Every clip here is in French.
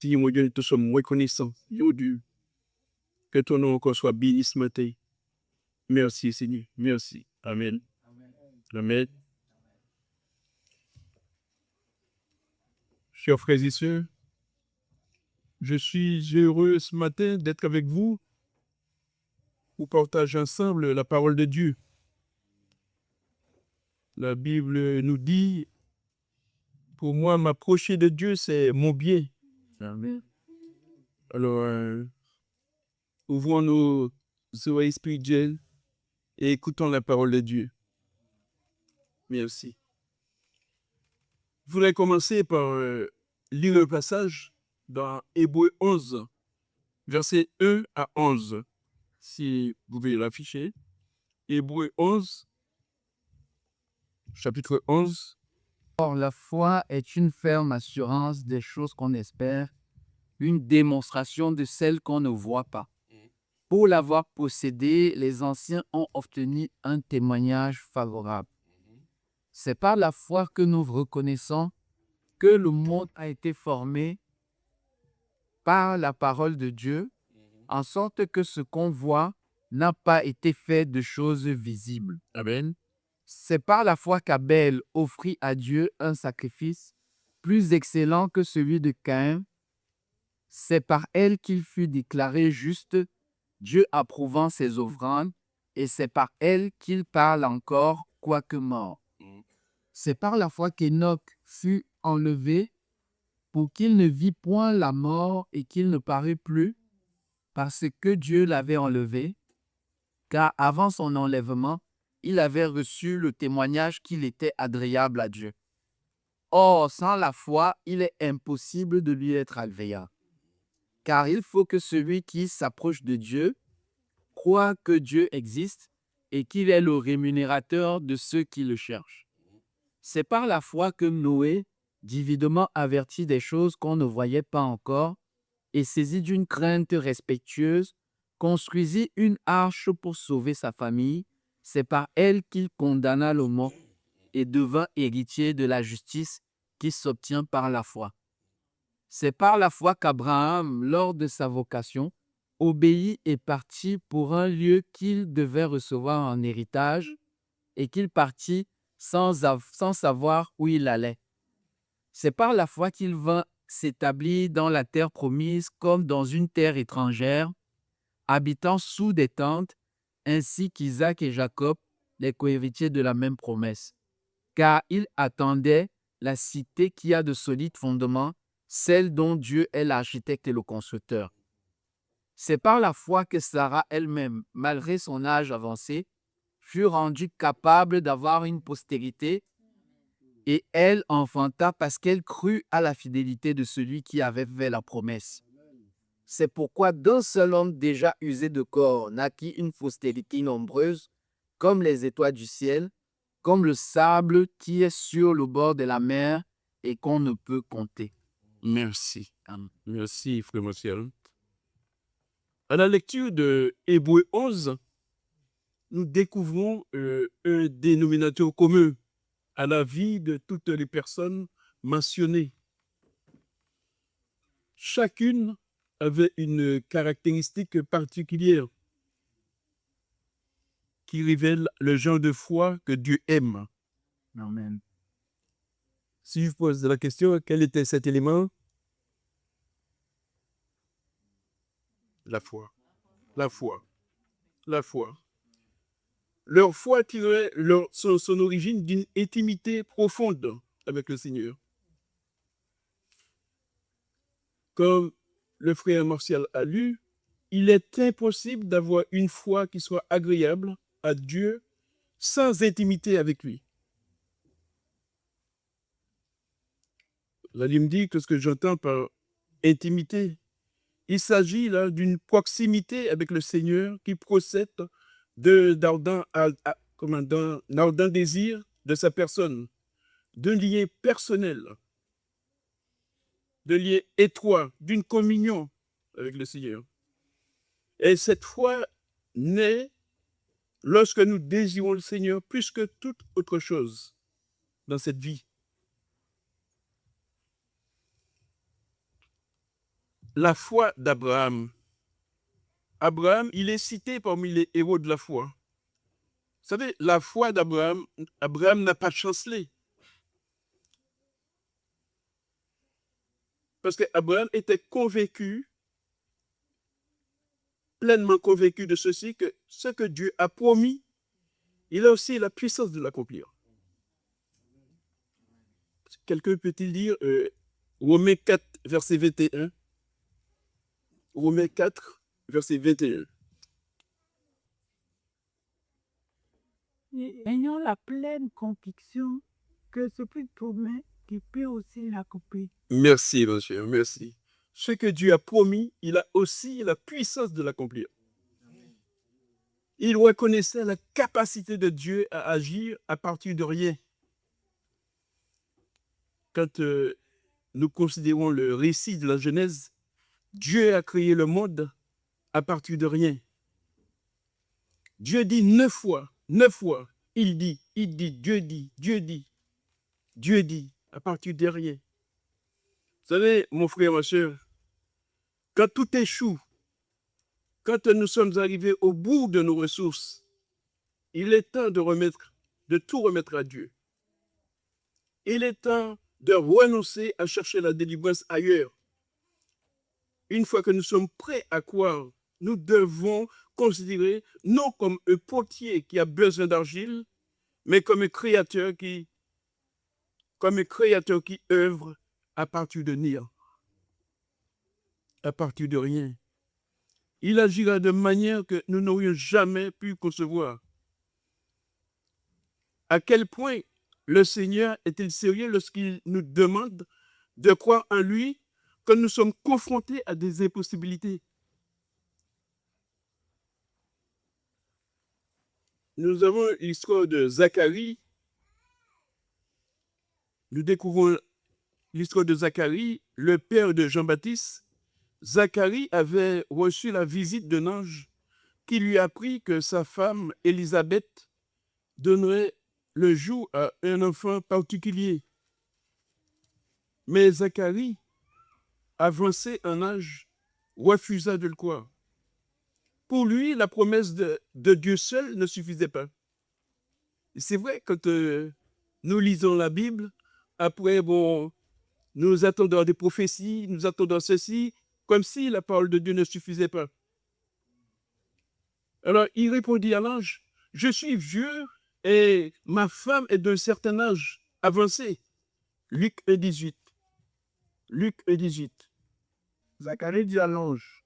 Si, mon Dieu, nous te sommes reconnaissants, mon Dieu, que ton nom encore soit béni ce matin. Merci, Seigneur. Merci. Amen. Amen. Chers frères et sœurs, je suis heureux ce matin d'être avec vous pour partager ensemble la parole de Dieu. La Bible nous dit, pour moi, m'approcher de Dieu, c'est mon bien. Amen. Alors, ouvrons nos oreilles spirituelles et écoutons la parole de Dieu. Merci. Je voudrais commencer par lire un passage dans Hébreux 11, versets 1 à 11. Si vous pouvez l'afficher. Hébreux 11, chapitre 11. Or, la foi est une ferme assurance des choses qu'on espère, une démonstration de celles qu'on ne voit pas. Pour l'avoir possédée, les anciens ont obtenu un témoignage favorable. C'est par la foi que nous reconnaissons que le monde a été formé par la parole de Dieu, en sorte que ce qu'on voit n'a pas été fait de choses visibles. Amen. C'est par la foi qu'Abel offrit à Dieu un sacrifice plus excellent que celui de Caïn. C'est par elle qu'il fut déclaré juste, Dieu approuvant ses offrandes, et c'est par elle qu'il parle encore, quoique mort. C'est par la foi qu'Enoch fut enlevé pour qu'il ne vit point la mort et qu'il ne parut plus, parce que Dieu l'avait enlevé, car avant son enlèvement, il avait reçu le témoignage qu'il était agréable à Dieu. Or, sans la foi, il est impossible de lui être agréable, car il faut que celui qui s'approche de Dieu croit que Dieu existe et qu'il est le rémunérateur de ceux qui le cherchent. C'est par la foi que Noé, divinement averti des choses qu'on ne voyait pas encore, et saisi d'une crainte respectueuse, construisit une arche pour sauver sa famille. C'est par elle qu'il condamna le mort et devint héritier de la justice qui s'obtient par la foi. C'est par la foi qu'Abraham, lors de sa vocation, obéit et partit pour un lieu qu'il devait recevoir en héritage, et qu'il partit sans savoir où il allait. C'est par la foi qu'il vint s'établir dans la terre promise comme dans une terre étrangère, habitant sous des tentes, ainsi qu'Isaac et Jacob, les cohéritiers de la même promesse. Car il attendait la cité qui a de solides fondements, celle dont Dieu est l'architecte et le constructeur. C'est par la foi que Sarah elle-même, malgré son âge avancé, fut rendue capable d'avoir une postérité, et elle enfanta parce qu'elle crut à la fidélité de celui qui avait fait la promesse. C'est pourquoi d'un seul homme déjà usé de corps naquit une postérité nombreuse, comme les étoiles du ciel, comme le sable qui est sur le bord de la mer et qu'on ne peut compter. Merci. Merci, frère Martial. À la lecture de Hébreux 11, nous découvrons un dénominateur commun à la vie de toutes les personnes mentionnées. Chacune avait une caractéristique particulière qui révèle le genre de foi que Dieu aime. Amen. Si je pose la question, quel était cet élément? La foi. La foi. La foi. Leur foi tirait son origine d'une intimité profonde avec le Seigneur. Comme le frère Martial a lu, il est impossible d'avoir une foi qui soit agréable à Dieu sans intimité avec lui. Vous allez me dire que ce que j'entends par intimité, il s'agit là d'une proximité avec le Seigneur qui procède d'ardent désir de sa personne, d'un lien personnel, d'un lien étroit, d'une communion avec le Seigneur. Et cette foi naît lorsque nous désirons le Seigneur plus que toute autre chose dans cette vie. la foi d'Abraham. Abraham, il est cité parmi les héros de la foi. Vous savez, la foi d'Abraham, Abraham n'a pas chancelé. Parce qu'Abraham était convaincu, pleinement convaincu de ceci, que ce que Dieu a promis, il a aussi la puissance de l'accomplir. Quelqu'un peut-il lire Romains 4, verset 21? Romains 4, verset 21. Et ayant la pleine conviction que ce qu'il promet, qu'il peut aussi l'accomplir. Merci, monsieur, merci. Ce que Dieu a promis, il a aussi la puissance de l'accomplir. Il reconnaissait la capacité de Dieu à agir à partir de rien. Quand nous considérons le récit de la Genèse, Dieu a créé le monde à partir de rien. Dieu dit 9 fois, il dit, Dieu dit, à partir de rien. Vous savez, mon frère, ma soeur, quand tout échoue, quand nous sommes arrivés au bout de nos ressources, il est temps de tout remettre à Dieu. Il est temps de renoncer à chercher la délivrance ailleurs. Une fois que nous sommes prêts à croire, nous devons considérer non comme un potier qui a besoin d'argile, mais comme un créateur qui œuvre à partir de néant, à partir de rien. Il agira de manière que nous n'aurions jamais pu concevoir. À quel point le Seigneur est-il sérieux lorsqu'il nous demande de croire en lui quand nous sommes confrontés à des impossibilités? Nous avons l'histoire de Zacharie. Nous découvrons l'histoire de Zacharie, le père de Jean-Baptiste. Zacharie avait reçu la visite d'un ange qui lui apprit que sa femme, Élisabeth, donnerait le jour à un enfant particulier. Mais Zacharie, avancé en âge, refusa de le croire. Pour lui, la promesse de Dieu seul ne suffisait pas. C'est vrai, quand nous lisons la Bible, après, nous attendons des prophéties, nous attendons ceci, comme si la parole de Dieu ne suffisait pas. Alors, il répondit à l'ange, « Je suis vieux et ma femme est d'un certain âge avancé. » Luc 1,18. Luc 1,18. Zacharie dit à l'ange,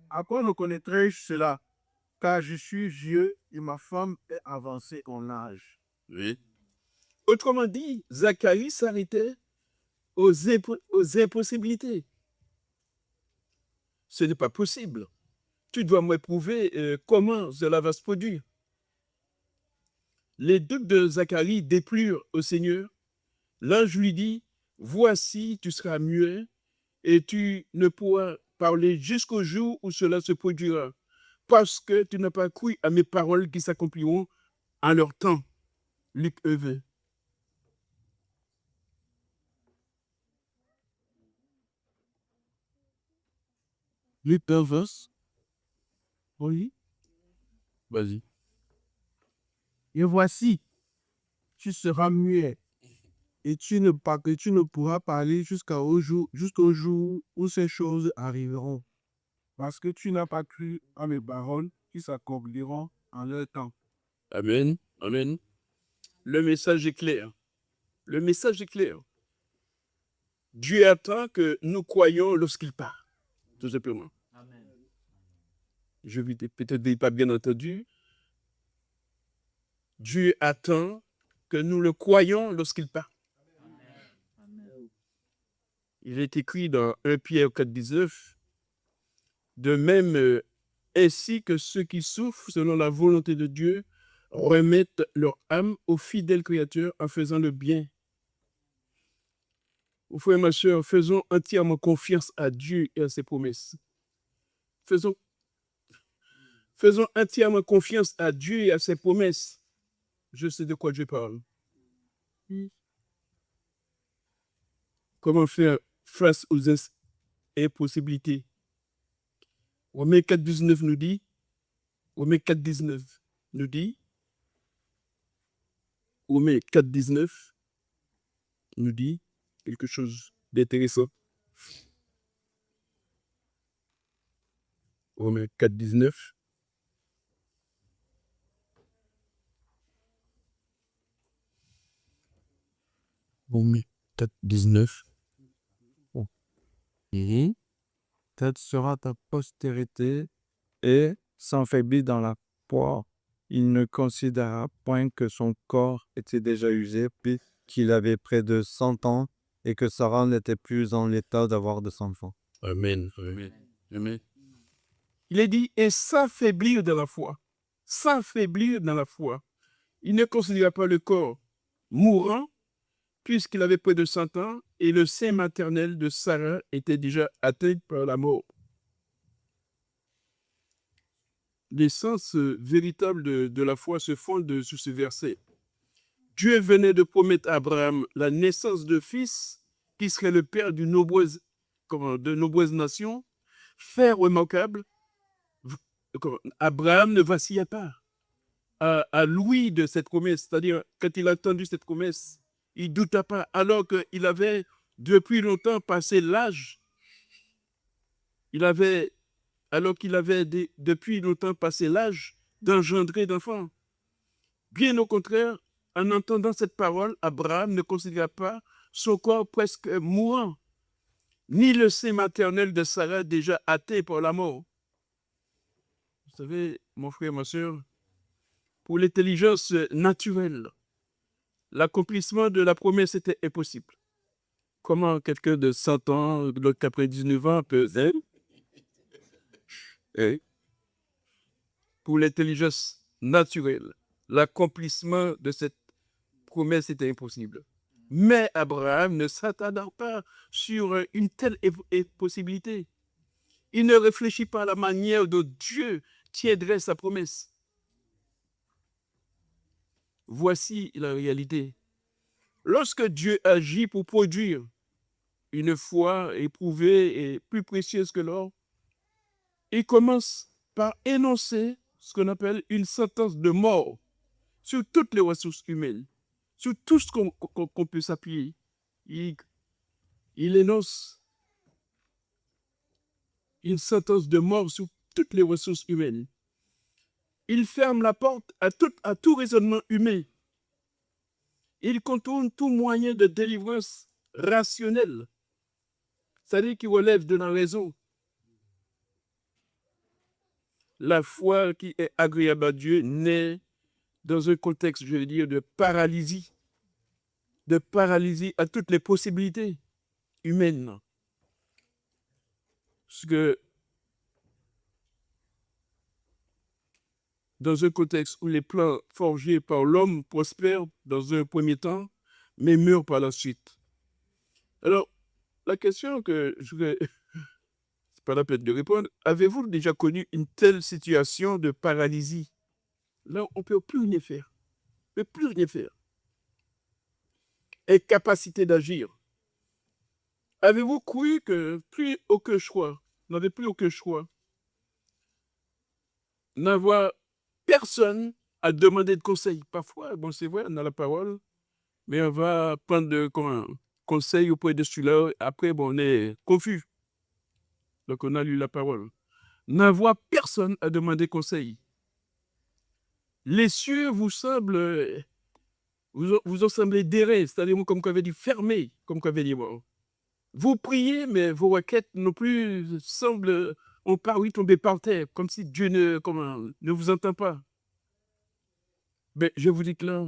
à quoi reconnaîtrai-je cela? Car je suis vieux et ma femme est avancée en âge. Oui. Autrement dit, Zacharie s'arrêtait aux impossibilités. Ce n'est pas possible. Tu dois me prouver comment cela va se produire. Les doutes de Zacharie déplurent au Seigneur. L'ange lui dit, « Voici, tu seras muet et tu ne pourras parler jusqu'au jour où cela se produira, parce que tu n'as pas cru à mes paroles qui s'accompliront en leur temps. » Luc 1,20. Luc 1, oui. Vas-y. Et voici, tu seras muet et tu ne pourras parler jusqu'au jour où ces choses arriveront. Parce que tu n'as pas cru à mes paroles qui s'accompliront en leur temps. Amen. Amen. Le message est clair. Le message est clair. Dieu attend que nous croyions lorsqu'il parle, tout simplement. Amen. Je vais peut-être pas bien entendu. Dieu attend que nous le croyions lorsqu'il parle. Amen. Il est écrit dans 1 Pierre 4,19, de même, ainsi que ceux qui souffrent selon la volonté de Dieu remettent leur âme au fidèle Créateur en faisant le bien. Mon frère et ma soeur, faisons entièrement confiance à Dieu et à ses promesses. Faisons entièrement confiance à Dieu et à ses promesses. Je sais de quoi je parle. Comment faire face aux impossibilités? Romains 4, 19 nous dit, Romains 4, 19 nous dit, Romains 4, 19 nous dit quelque chose d'intéressant. Romains 4, 19. Romains 4, 19. Telle sera ta postérité, et s'enfaiblit dans la foi. Il ne considéra point que son corps était déjà usé, puis qu'il avait près de 100 ans, et que Sarah n'était plus en l'état d'avoir des enfants. Amen. Amen. Il est dit, et s'affaiblir dans la foi. S'affaiblir dans la foi. Il ne considéra pas le corps mourant, puisqu'il avait près de 100 ans, et le sein maternel de Sarah était déjà atteint par la mort. L'essence véritable de la foi se fonde sur ce verset. Dieu venait de promettre à Abraham la naissance de fils qui serait le père de nombreuses nations. Fait remarquable, Abraham ne vacillait pas à l'ouïe de cette promesse. C'est-à-dire, quand il a entendu cette promesse, il ne douta pas, alors qu'il avait depuis longtemps passé l'âge. Depuis longtemps passé l'âge d'engendrer d'enfants. Bien au contraire, en entendant cette parole, Abraham ne considéra pas son corps presque mourant, ni le sein maternel de Sarah déjà atteint par la mort. Vous savez, mon frère, ma soeur, pour l'intelligence naturelle, l'accomplissement de la promesse était impossible. Comment quelqu'un de 100 ans, l'autre qu'après 19 ans, peut... Pour l'intelligence naturelle, l'accomplissement de cette promesse était impossible. Mais Abraham ne s'attarda pas sur une telle possibilité. Il ne réfléchit pas à la manière dont Dieu tiendrait sa promesse. Voici la réalité. Lorsque Dieu agit pour produire une foi éprouvée et plus précieuse que l'or, il commence par énoncer ce qu'on appelle une sentence de mort sur toutes les ressources humaines, sur tout ce qu'on peut s'appuyer. Il énonce une sentence de mort sur toutes les ressources humaines. Il ferme la porte à tout raisonnement humain. Il contourne tout moyen de délivrance rationnelle, c'est-à-dire qui relève de la raison. La foi qui est agréable à Dieu naît dans un contexte, je veux dire, de paralysie à toutes les possibilités humaines. Parce que dans un contexte où les plans forgés par l'homme prospèrent dans un premier temps, mais meurent par la suite. Alors, la question que je voudrais... C'est pas la peine de répondre. Avez-vous déjà connu une telle situation de paralysie? Là, on ne peut plus rien faire. On ne peut plus rien faire. Incapacité d'agir. Avez-vous cru que plus aucun choix, n'avez plus aucun choix, n'avoir personne à demander de conseil? Parfois, bon, c'est vrai, on a la parole, mais on va prendre conseil auprès de celui-là. Après, bon, on est confus. Donc, on a lu la parole. N'avoir personne à demander conseil. Les cieux vous semblent, vous en semblez d'errer, c'est-à-dire comme qu'on avait dit fermés, comme qu'on avait dit bon. Vous priez, mais vos requêtes non plus semblent, ont paru tomber par terre, comme si Dieu ne vous entend pas. Mais je vous dis que là,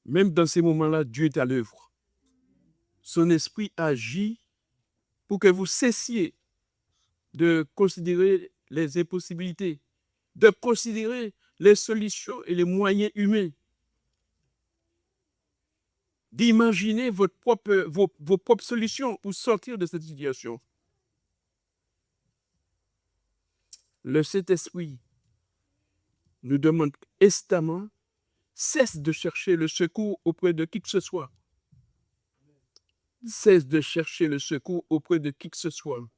même dans ces moments-là, Dieu est à l'œuvre. Son esprit agit pour que vous cessiez de considérer les impossibilités, de considérer les solutions et les moyens humains, d'imaginer vos propres solutions pour sortir de cette situation. Le Saint-Esprit nous demande instamment, cesse de chercher le secours auprès de qui que ce soit. Cesse de chercher le secours auprès de qui que ce soit.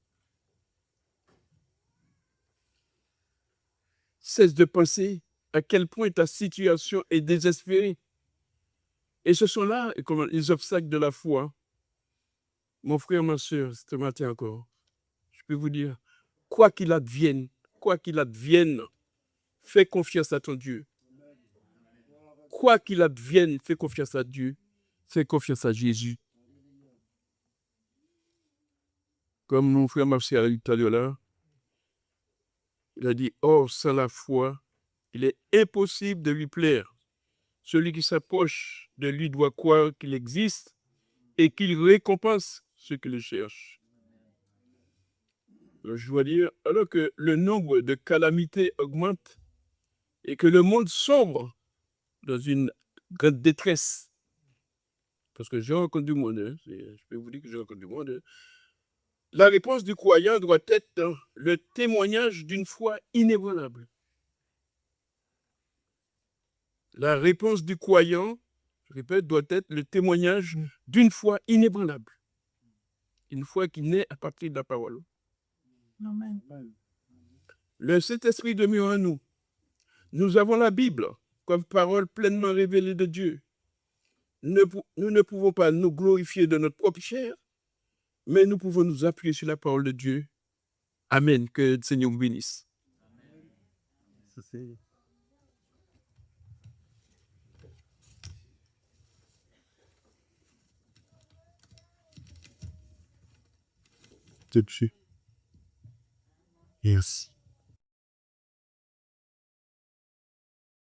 cesse de penser à quel point ta situation est désespérée. Et ce sont là les obstacles de la foi. Mon frère, ma soeur, ce matin encore, je peux vous dire, quoi qu'il advienne, fais confiance à ton Dieu. Quoi qu'il advienne, fais confiance à Dieu. Fais confiance à Jésus. Comme mon frère Marcel a dit tout à l'heure là, il a dit, or, sans la foi, il est impossible de lui plaire. Celui qui s'approche de lui doit croire qu'il existe et qu'il récompense ceux qui le cherchent. Alors, je dois dire, alors que le nombre de calamités augmente et que le monde sombre dans une grande détresse, parce que je rencontre du monde, hein, je peux vous dire que je rencontre du monde, hein, la réponse du croyant doit être le témoignage d'une foi inébranlable. La réponse du croyant, je répète, doit être le témoignage d'une foi inébranlable. Une foi qui naît à partir de la parole. Amen. Le Saint-Esprit demeure en nous. Nous avons la Bible comme parole pleinement révélée de Dieu. Nous ne pouvons pas nous glorifier de notre propre chair, mais nous pouvons nous appuyer sur la parole de Dieu. Amen. Que le Seigneur vous bénisse. Dessus. Yes.